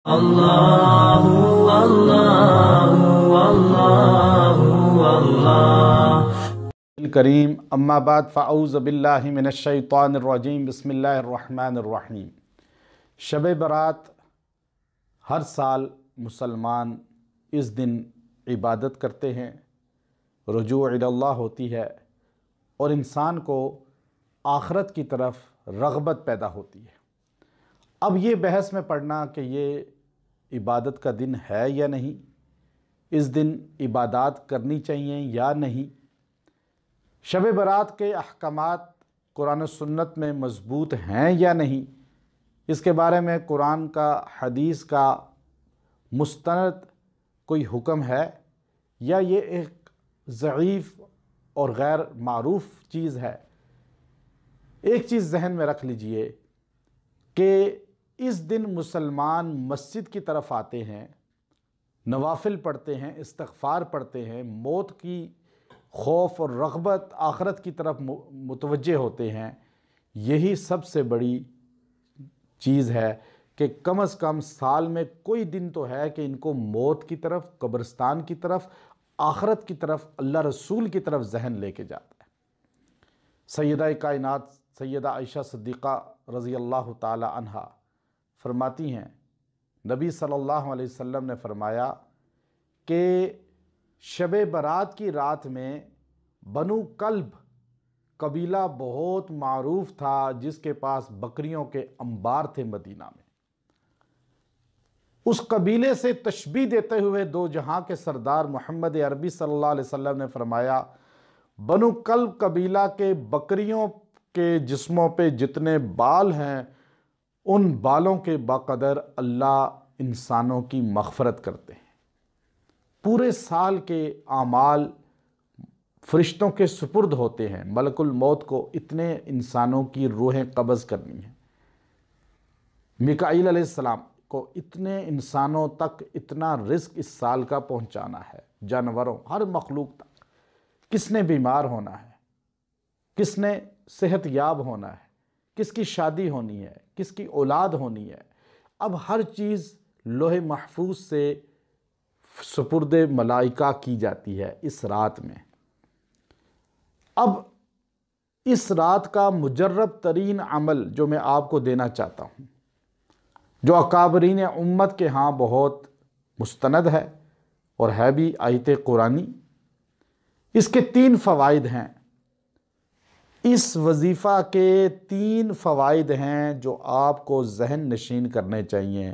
اللہ اللہ اللہ اللہ کریم اما بعد فاعوذ باللہ من الشیطان الرجیم بسم اللہ الرحمن الرحیم۔ شب برات ہر سال مسلمان اس دن عبادت کرتے ہیں، رجوع الی اللہ ہوتی ہے اور انسان کو آخرت کی طرف رغبت پیدا ہوتی ہے۔ اب یہ بحث میں پڑھنا کہ یہ عبادت کا دن ہے یا نہیں، اس دن عبادات کرنی چاہیے یا نہیں، شب برات کے احکامات قرآن و سنت میں مضبوط ہیں یا نہیں، اس کے بارے میں قرآن کا حدیث کا مستند کوئی حکم ہے یا یہ ایک ضعیف اور غیر معروف چیز ہے۔ ایک چیز ذہن میں رکھ لیجئے کہ اس دن مسلمان مسجد کی طرف آتے ہیں، نوافل پڑھتے ہیں، استغفار پڑھتے ہیں، موت کی خوف اور رغبت آخرت کی طرف متوجہ ہوتے ہیں۔ یہی سب سے بڑی چیز ہے کہ کم از کم سال میں کوئی دن تو ہے کہ ان کو موت کی طرف، قبرستان کی طرف، آخرت کی طرف، اللہ رسول کی طرف ذہن لے کے جاتا ہے۔ سیدہ کائنات سیدہ عائشہ صدیقہ رضی اللہ تعالی عنہا فرماتی ہیں، نبی صلی اللہ علیہ وسلم نے فرمایا کہ شب برات کی رات میں بنو کلب قبیلہ بہت معروف تھا جس کے پاس بکریوں کے انبار تھے مدینہ میں۔ اس قبیلے سے تشبیہ دیتے ہوئے دو جہاں کے سردار محمد عربی صلی اللہ علیہ وسلم نے فرمایا، بنو کلب قبیلہ کے بکریوں کے جسموں پہ جتنے بال ہیں ان بالوں کے بقدر اللہ انسانوں کی مغفرت کرتے ہیں۔ پورے سال کے اعمال فرشتوں کے سپرد ہوتے ہیں، ملک الموت کو اتنے انسانوں کی روحیں قبض کرنی ہیں، میکائیل علیہ السلام کو اتنے انسانوں تک اتنا رزق اس سال کا پہنچانا ہے، جانوروں ہر مخلوق تک، کس نے بیمار ہونا ہے، کس نے صحت یاب ہونا ہے، کس کی شادی ہونی ہے، کس کی اولاد ہونی ہے، اب ہر چیز لوح محفوظ سے سپرد ملائکہ کی جاتی ہے اس رات میں۔ اب اس رات کا مجرب ترین عمل جو میں آپ کو دینا چاہتا ہوں، جو اکابرین امت کے ہاں بہت مستند ہے اور ہے بھی آیت قرآنی، اس کے 3 فوائد ہیں۔ اس وظیفہ کے 3 فوائد ہیں جو آپ کو ذہن نشین کرنے چاہیے۔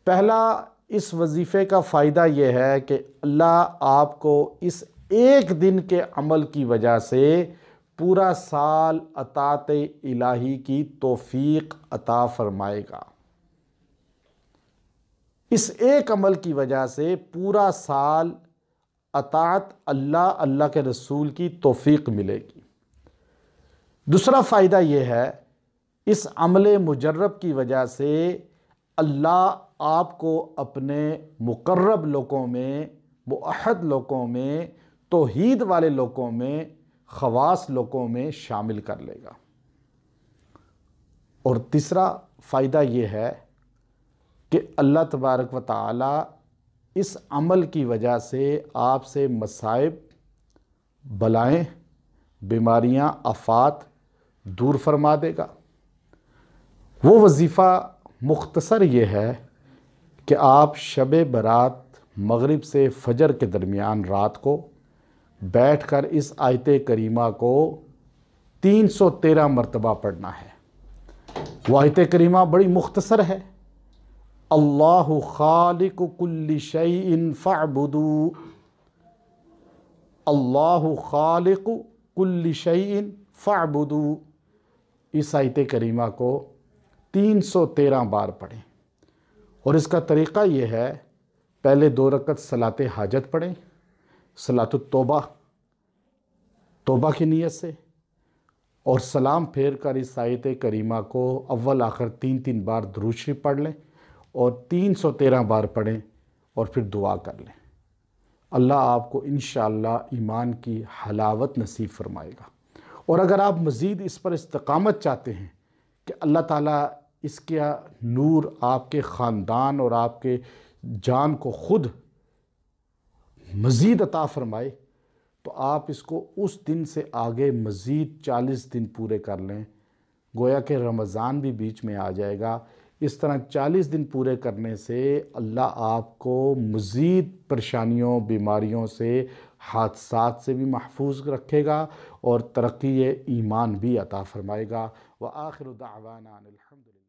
پہلا، اس وظیفے کا فائدہ یہ ہے کہ اللہ آپ کو اس ایک دن کے عمل کی وجہ سے پورا سال اطاعت الہی کی توفیق عطا فرمائے گا۔ اس ایک عمل کی وجہ سے پورا سال اطاعت اللہ کے رسول کی توفیق ملے گی۔ دوسرا فائدہ یہ ہے، اس عمل مجرب کی وجہ سے اللہ آپ کو اپنے مقرب لوگوں میں، موحد لوگوں میں، توحید والے لوگوں میں، خواص لوگوں میں شامل کر لے گا۔ اور تیسرا فائدہ یہ ہے کہ اللہ تبارک و تعالی اس عمل کی وجہ سے آپ سے مصائب، بلائیں، بیماریاں، آفات دور فرما دے گا۔ وہ وظیفہ مختصر یہ ہے کہ آپ شب برات مغرب سے فجر کے درمیان رات کو بیٹھ کر اس آیت کریمہ کو 313 مرتبہ پڑھنا ہے۔ وہ آیت کریمہ بڑی مختصر ہے، اللہ خالق کل شیء فاعبدوا، اللہ خالق کل شیء فاعبدوا، اس آیت کریمہ کو 313 بار پڑھیں۔ اور اس کا طریقہ یہ ہے، پہلے 2 رکعت صلاۃ حاجت پڑھیں، صلاۃ التوبہ، توبہ کی نیت سے، اور سلام پھیر کر اس آیت کریمہ کو اول آخر 3 بار درود شریف پڑھ لیں اور 313 بار پڑھیں اور پھر دعا کر لیں۔ اللہ آپ کو انشاءاللہ ایمان کی حلاوت نصیب فرمائے گا۔ اور اگر آپ مزید اس پر استقامت چاہتے ہیں کہ اللہ تعالیٰ اس کا نور آپ کے خاندان اور آپ کے جان کو خود مزید عطا فرمائے، تو آپ اس کو اس دن سے آگے مزید 40 دن پورے کر لیں، گویا کہ رمضان بھی بیچ میں آ جائے گا۔ اس طرح 40 دن پورے کرنے سے اللہ آپ کو مزید پریشانیوں، بیماریوں سے، حادثات سے بھی محفوظ رکھے گا اور ترقی ایمان بھی عطا فرمائے گا۔ وآخر دعوانا ان الحمد للہ۔